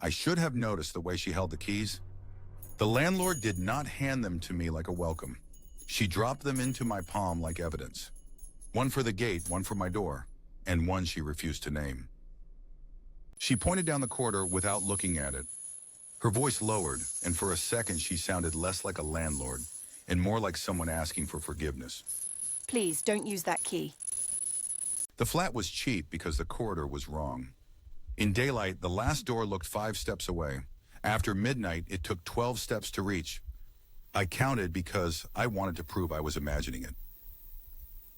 I should have noticed the way she held the keys. The landlord did not hand them to me like a welcome. She dropped them into my palm like evidence. One for the gate, one for my door, and one she refused to name. She pointed down the corridor without looking at it. Her voice lowered, and for a second she sounded less like a landlord and more like someone asking for forgiveness. Please, don't use that key. The flat was cheap because the corridor was wrong. In daylight, the last door looked 5 steps away. After midnight, it took 12 steps to reach. I counted because I wanted to prove I was imagining it.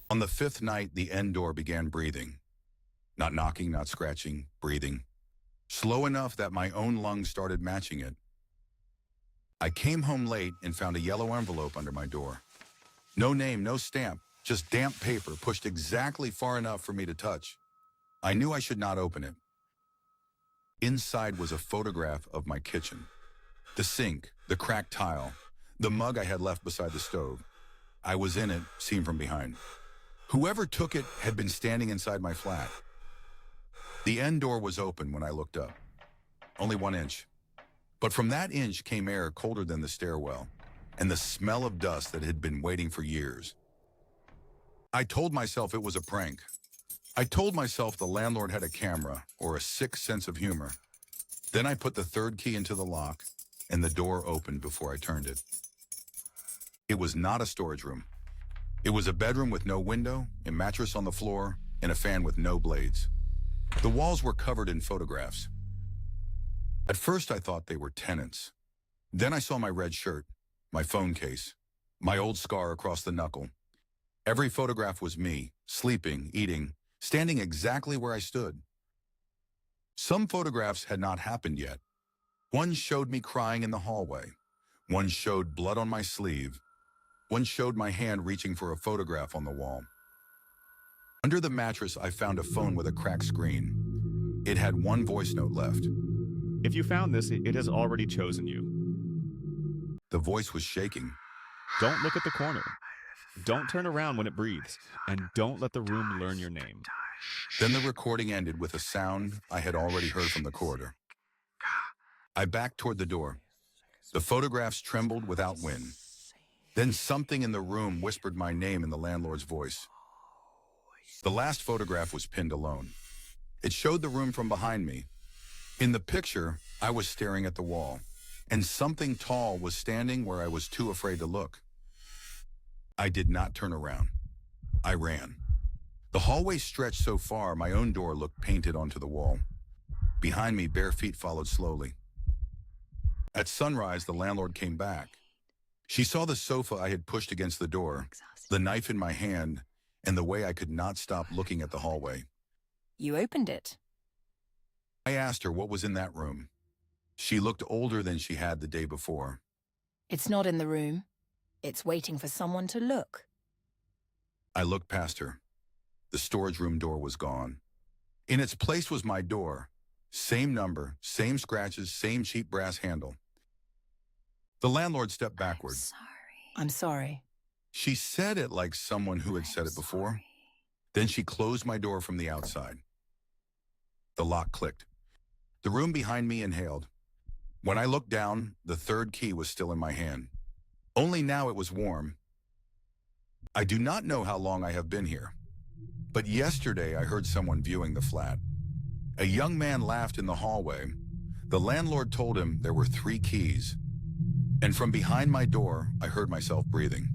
On the 5th night, the end door began breathing. Not knocking, not scratching, breathing. Slow enough that my own lungs started matching it. I came home late and found a yellow envelope under my door. No name, no stamp, just damp paper pushed exactly far enough for me to touch. I knew I should not open it. Inside was a photograph of my kitchen. The sink, the cracked tile, the mug I had left beside the stove. I was in it, seen from behind. Whoever took it had been standing inside my flat. The end door was open when I looked up. Only 1 inch. But from that inch came air colder than the stairwell, and the smell of dust that had been waiting for years. I told myself it was a prank. I told myself the landlord had a camera or a sick sense of humor. Then I put the 3rd key into the lock, and the door opened before I turned it. It was not a storage room. It was a bedroom with no window, a mattress on the floor, and a fan with no blades. The walls were covered in photographs. At first I thought they were tenants. Then I saw my red shirt, my phone case, my old scar across the knuckle. Every photograph was me, sleeping, eating, standing exactly where I stood. Some photographs had not happened yet. One showed me crying in the hallway. One showed blood on my sleeve. One showed my hand reaching for a photograph on the wall. Under the mattress, I found a phone with a cracked screen. It had 1 voice note left. If you found this, it has already chosen you. The voice was shaking. Don't look at the corner. Don't turn around when it breathes. And don't let the room learn your name. Then the recording ended with a sound I had already heard from the corridor. I backed toward the door. The photographs trembled without wind. Then something in the room whispered my name in the landlord's voice. The last photograph was pinned alone. It showed the room from behind me. In the picture, I was staring at the wall, and something tall was standing where I was too afraid to look. I did not turn around. I ran. The hallway stretched so far, my own door looked painted onto the wall. Behind me, bare feet followed slowly. At sunrise, the landlord came back. She saw the sofa I had pushed against the door, the knife in my hand, and the way I could not stop looking at the hallway. You opened it. I asked her what was in that room. She looked older than she had the day before. It's not in the room. It's waiting for someone to look. I looked past her. The storage room door was gone. In its place was my door. Same number, same scratches, same cheap brass handle. The landlord stepped backward. I'm sorry. She said it like someone who had said it before. Then she closed my door from the outside. The lock clicked. The room behind me inhaled. When I looked down, the 3rd key was still in my hand. Only now it was warm. I do not know how long I have been here, but yesterday I heard someone viewing the flat. A young man laughed in the hallway. The landlord told him there were 3 keys. And from behind my door, I heard myself breathing.